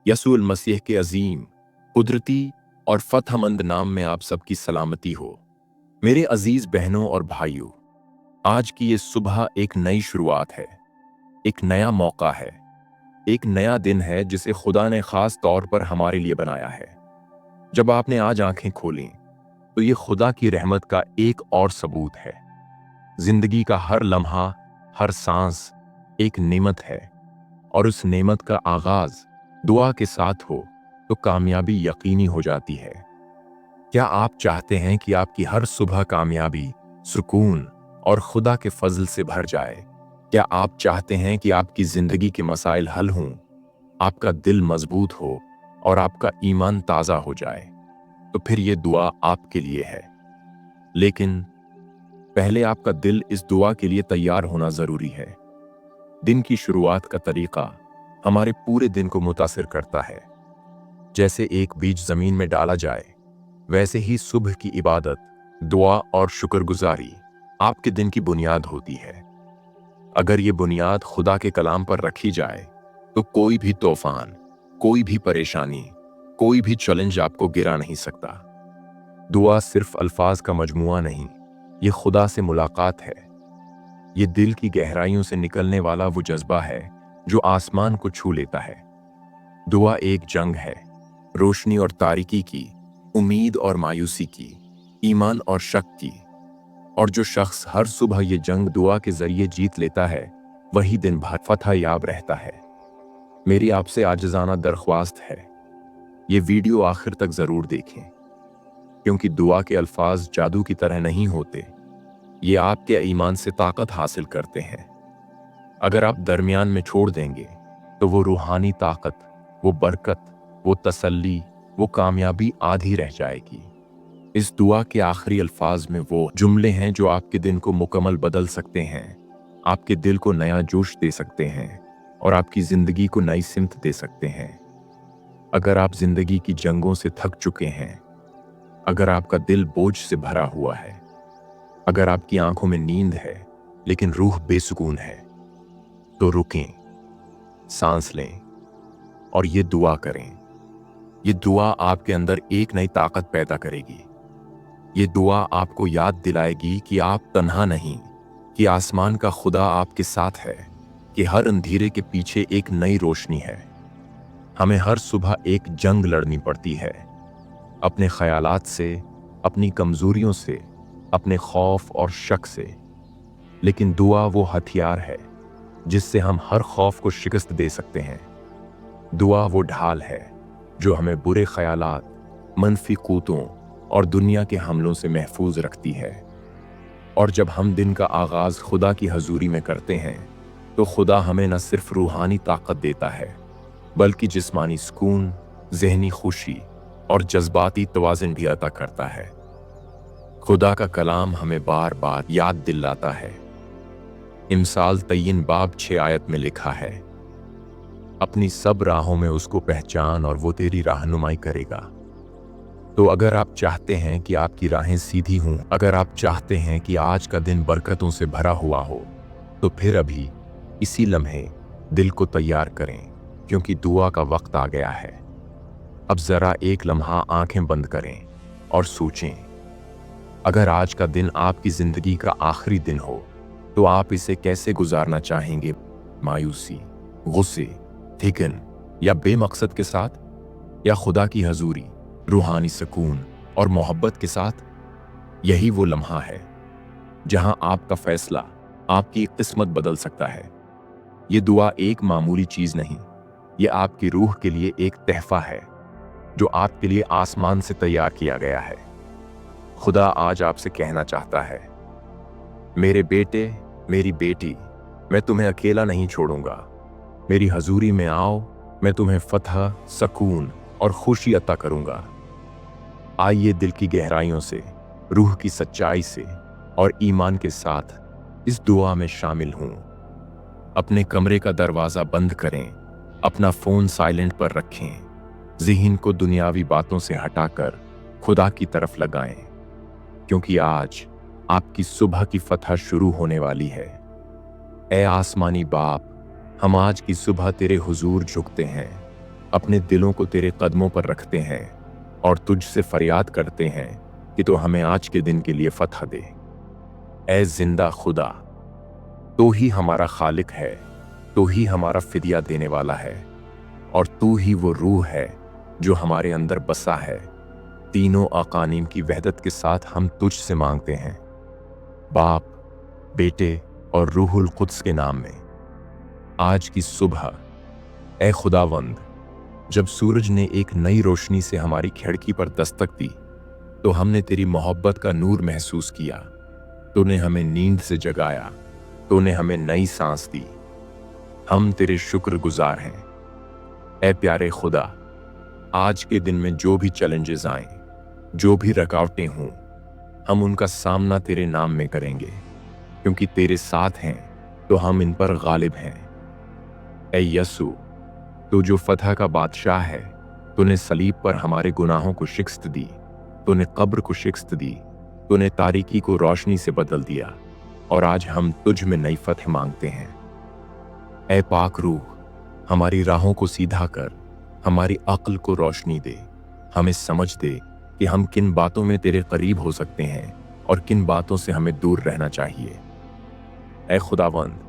यसुल मसीह के अजीम, कुदरती और फतहमंद नाम में आप सबकी सलामती हो। मेरे अजीज बहनों और भाइयों, आज की ये सुबह एक नई शुरुआत है, एक नया मौका है, एक नया दिन है जिसे खुदा ने खास तौर पर हमारे लिए बनाया है। जब आपने आज आंखें खोली तो ये खुदा की रहमत का एक और सबूत है। जिंदगी का हर लम्हा, हर सांस एक नेमत है, और उस नेमत का आगाज दुआ के साथ हो तो कामयाबी यकीनी हो जाती है। क्या आप चाहते हैं कि आपकी हर सुबह कामयाबी, सुकून और खुदा के फजल से भर जाए? क्या आप चाहते हैं कि आपकी जिंदगी के मसाइल हल हों, आपका दिल मजबूत हो और आपका ईमान ताजा हो जाए? तो फिर ये दुआ आपके लिए है। लेकिन पहले आपका दिल इस दुआ के लिए तैयार होना जरूरी है। दिन की शुरुआत का तरीका हमारे पूरे दिन को मुतासिर करता है। जैसे एक बीज जमीन में डाला जाए, वैसे ही सुबह की इबादत, दुआ और शुक्रगुजारी आपके दिन की बुनियाद होती है। अगर ये बुनियाद खुदा के कलाम पर रखी जाए तो कोई भी तूफान, कोई भी परेशानी, कोई भी चैलेंज आपको गिरा नहीं सकता। दुआ सिर्फ अल्फाज का मजमुआ नहीं, ये खुदा से मुलाकात है। ये दिल की गहराइयों से निकलने वाला वो जज्बा है जो आसमान को छू लेता है। दुआ एक जंग है, रोशनी और तारीकी की, उम्मीद और मायूसी की, ईमान और शक की। और जो शख्स हर सुबह ये जंग दुआ के जरिए जीत लेता है, वही दिन भर फतह याब रहता है। मेरी आपसे आजिज़ाना दरख्वास्त है, ये वीडियो आखिर तक जरूर देखें, क्योंकि दुआ के अल्फाज जादू की तरह नहीं होते, ये आपके ईमान से ताकत हासिल करते हैं। अगर आप दरमियान में छोड़ देंगे तो वो रूहानी ताकत, वो बरकत, वो तसल्ली, वो कामयाबी आधी रह जाएगी। इस दुआ के आखिरी अल्फाज में वो जुमले हैं जो आपके दिन को मुकम्मल बदल सकते हैं, आपके दिल को नया जोश दे सकते हैं और आपकी जिंदगी को नई सिमत दे सकते हैं। अगर आप जिंदगी की जंगों से थक चुके हैं, अगर आपका दिल बोझ से भरा हुआ है, अगर आपकी आंखों में नींद है लेकिन रूह बेसुकून है, तो रुकें, सांस लें और ये दुआ करें। ये दुआ आपके अंदर एक नई ताकत पैदा करेगी। ये दुआ आपको याद दिलाएगी कि आप तन्हा नहीं, कि आसमान का खुदा आपके साथ है, कि हर अंधेरे के पीछे एक नई रोशनी है। हमें हर सुबह एक जंग लड़नी पड़ती है, अपने ख्यालात से, अपनी कमजोरियों से, अपने खौफ और शक से। लेकिन दुआ वो हथियार है जिससे हम हर खौफ को शिकस्त दे सकते हैं। दुआ वो ढाल है जो हमें बुरे ख्यालात, मनफी कूतों और दुनिया के हमलों से महफूज रखती है। और जब हम दिन का आगाज खुदा की हजूरी में करते हैं तो खुदा हमें न सिर्फ रूहानी ताकत देता है, बल्कि जिस्मानी सुकून, जहनी खुशी और जज्बाती तवाज़ुन भी अता करता है। खुदा का कलाम हमें बार बार याद दिलाता है। इमसाल तय्यन बाब 6 आयत में लिखा है, अपनी सब राहों में उसको पहचान और वो तेरी रहनुमाई करेगा। तो अगर आप चाहते हैं कि आपकी राहें सीधी हों, अगर आप चाहते हैं कि आज का दिन बरकतों से भरा हुआ हो, तो फिर अभी इसी लम्हे दिल को तैयार करें, क्योंकि दुआ का वक्त आ गया है। अब जरा एक लम्हा आंखें बंद करें और सोचें, अगर आज का दिन आपकी जिंदगी का आखिरी दिन हो तो आप इसे कैसे गुजारना चाहेंगे? मायूसी, गुस्से, थिकन या बेमकसद के साथ, या खुदा की हजूरी, रूहानी सुकून और मोहब्बत के साथ? यही वो लम्हा है जहां आपका फैसला आपकी किस्मत बदल सकता है। ये दुआ एक मामूली चीज नहीं, ये आपकी रूह के लिए एक तहफा है जो आपके लिए आसमान से तैयार किया गया है। खुदा आज आपसे कहना चाहता है, मेरे बेटे, मेरी बेटी, मैं तुम्हें अकेला नहीं छोड़ूंगा। मेरी हजूरी में आओ, मैं तुम्हें फतह, सुकून और खुशी अता करूंगा। आइए दिल की गहराइयों से, रूह की सच्चाई से और ईमान के साथ इस दुआ में शामिल हूं। अपने कमरे का दरवाजा बंद करें, अपना फोन साइलेंट पर रखें, ज़हन को दुनियावी बातों से हटाकर खुदा की तरफ लगाएं, क्योंकि आज आपकी सुबह की फतह शुरू होने वाली है। ए आसमानी बाप, हम आज की सुबह तेरे हुजूर झुकते हैं, अपने दिलों को तेरे कदमों पर रखते हैं और तुझसे फरियाद करते हैं कि तो हमें आज के दिन के लिए फतह दे। ऐ जिंदा खुदा, तू ही हमारा खालिक है, तू ही हमारा फिदिया देने वाला है, और तू ही वो रूह है जो हमारे अंदर बसा है। तीनों अकानीम की वहदत के साथ हम तुझसे मांगते हैं, बाप, बेटे और रूहुल कुद्स के नाम में। आज की सुबह ऐ खुदावंद, जब सूरज ने एक नई रोशनी से हमारी खिड़की पर दस्तक दी तो हमने तेरी मोहब्बत का नूर महसूस किया। तूने हमें नींद से जगाया, तूने हमें नई सांस दी। हम तेरे शुक्रगुजार हैं। ऐ प्यारे खुदा, आज के दिन में जो भी चैलेंजेस आएं, जो भी रुकावटें हों, हम उनका सामना तेरे नाम में करेंगे, क्योंकि तेरे साथ हैं तो हम इन पर गालिब हैं। ऐ यसू, तू जो फतह का बादशाह है, तूने सलीब पर हमारे गुनाहों को शिकस्त दी, तूने कब्र को शिकस्त दी, तूने तारीकी को रोशनी से बदल दिया, और आज हम तुझ में नई फतह मांगते हैं। ऐ पाक रूह, हमारी राहों को सीधा कर, हमारी अक्ल को रोशनी दे, हमें समझ दे कि हम किन बातों में तेरे करीब हो सकते हैं और किन बातों से हमें दूर रहना चाहिए। ऐ खुदावंद,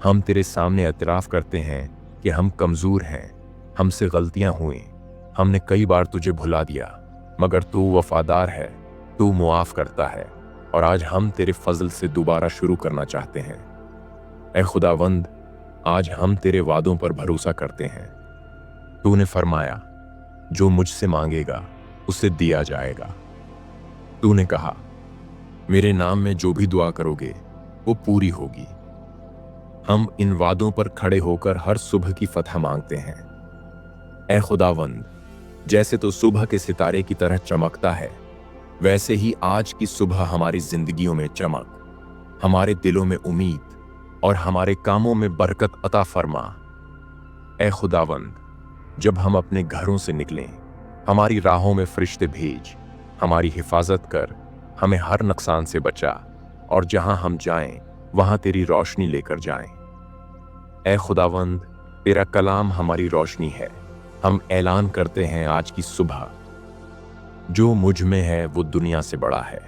हम तेरे सामने एतराफ़ करते हैं कि हम कमज़ोर हैं, हमसे गलतियां हुई, हमने कई बार तुझे भुला दिया, मगर तू वफादार है, तू मुआफ़ करता है, और आज हम तेरे फजल से दोबारा शुरू करना चाहते हैं। ऐ खुदावंद, आज हम तेरे वादों पर भरोसा करते हैं। तूने फरमाया, जो मुझसे मांगेगा उसे दिया जाएगा। तूने कहा, मेरे नाम में जो भी दुआ करोगे वो पूरी होगी। हम इन वादों पर खड़े होकर हर सुबह की फतह मांगते हैं। ऐ खुदावंद, जैसे तो सुबह के सितारे की तरह चमकता है, वैसे ही आज की सुबह हमारी जिंदगियों में चमक, हमारे दिलों में उम्मीद और हमारे कामों में बरकत अता फरमा। ऐ खुदावंद, जब हम अपने घरों से निकलें, हमारी राहों में फरिश्ते भेज, हमारी हिफाजत कर, हमें हर नुकसान से बचा, और जहां हम जाएं वहां तेरी रोशनी लेकर जाएं। ऐ खुदावंद, तेरा कलाम हमारी रोशनी है। हम ऐलान करते हैं आज की सुबह, जो मुझ में है वो दुनिया से बड़ा है।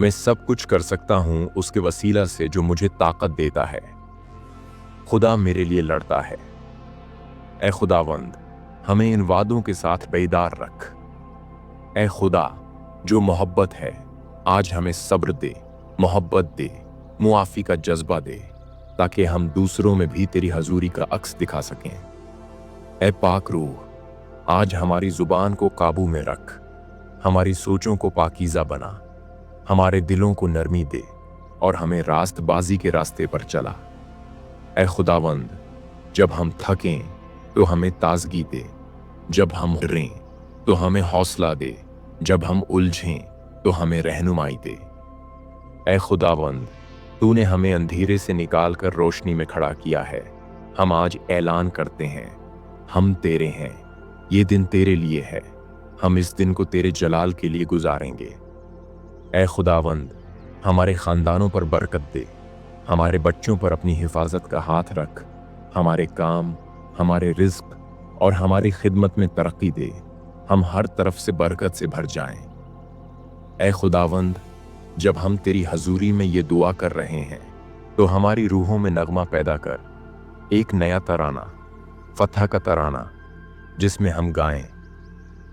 मैं सब कुछ कर सकता हूं उसके वसीला से जो मुझे ताकत देता है। खुदा मेरे लिए लड़ता है। ऐ खुदावंद, हमें इन वादों के साथ बेदार रख। ऐ खुदा, जो मोहब्बत है, आज हमें सब्र दे, मोहब्बत दे, मुआफ़ी का जज्बा दे, ताकि हम दूसरों में भी तेरी हजूरी का अक्स दिखा सकें। ऐ पाक रूह, आज हमारी जुबान को काबू में रख, हमारी सोचों को पाकीज़ा बना, हमारे दिलों को नरमी दे, और हमें रास्तबाजी के रास्ते पर चला। ऐ खुदावंद, जब हम थकें तो हमें ताजगी दे, जब हम डरें तो हमें हौसला दे, जब हम उलझें तो हमें रहनुमाई दे। ऐ खुदावंद, तूने हमें अंधेरे से निकाल कर रोशनी में खड़ा किया है। हम आज ऐलान करते हैं, हम तेरे हैं, ये दिन तेरे लिए है, हम इस दिन को तेरे जलाल के लिए गुजारेंगे। ऐ खुदावंद, हमारे ख़ानदानों पर बरकत दे, हमारे बच्चों पर अपनी हिफाजत का हाथ रख, हमारे काम, हमारे रिज़्क और हमारी खिदमत में तरक्की दे, हम हर तरफ से बरकत से भर जाएं। ऐ खुदावंद, जब हम तेरी हजूरी में ये दुआ कर रहे हैं तो हमारी रूहों में नगमा पैदा कर, एक नया तराना, फतह का तराना, जिसमें हम गाएं,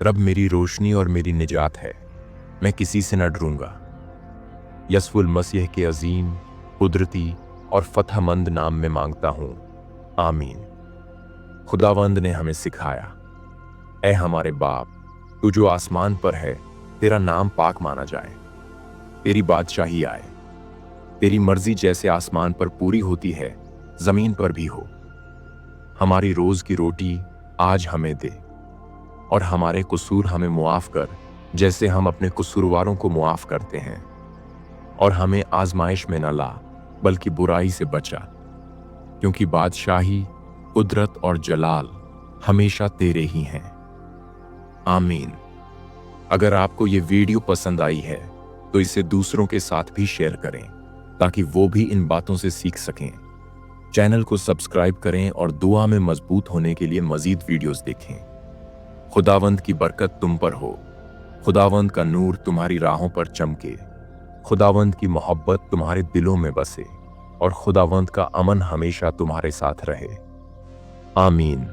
रब मेरी रोशनी और मेरी निजात है, मैं किसी से न डरूंगा। यसफुल मसीह के अजीम, कुदरती और फतहमंद नाम में मांगता हूं, आमीन। खुदावंद ने हमें सिखाया, ऐ हमारे बाप, तू जो आसमान पर है, तेरा नाम पाक माना जाए, तेरी बादशाही आए, तेरी मर्जी जैसे आसमान पर पूरी होती है जमीन पर भी हो। हमारी रोज की रोटी आज हमें दे, और हमारे कसूर हमें मुआफ कर, जैसे हम अपने कसूरवारों को मुआफ करते हैं, और हमें आजमाइश में न ला, बल्कि बुराई से बचा, क्योंकि बादशाही, कुदरत और जलाल हमेशा तेरे ही हैं। आमीन। अगर आपको ये वीडियो पसंद आई है तो इसे दूसरों के साथ भी शेयर करें, ताकि वो भी इन बातों से सीख सकें। चैनल को सब्सक्राइब करें और दुआ में मजबूत होने के लिए मजीद वीडियोस देखें। खुदावंद की बरकत तुम पर हो, खुदावंद का नूर तुम्हारी राहों पर चमके, खुदावंद की मोहब्बत तुम्हारे दिलों में बसे और खुदावंद का अमन हमेशा तुम्हारे साथ रहे। आमीन।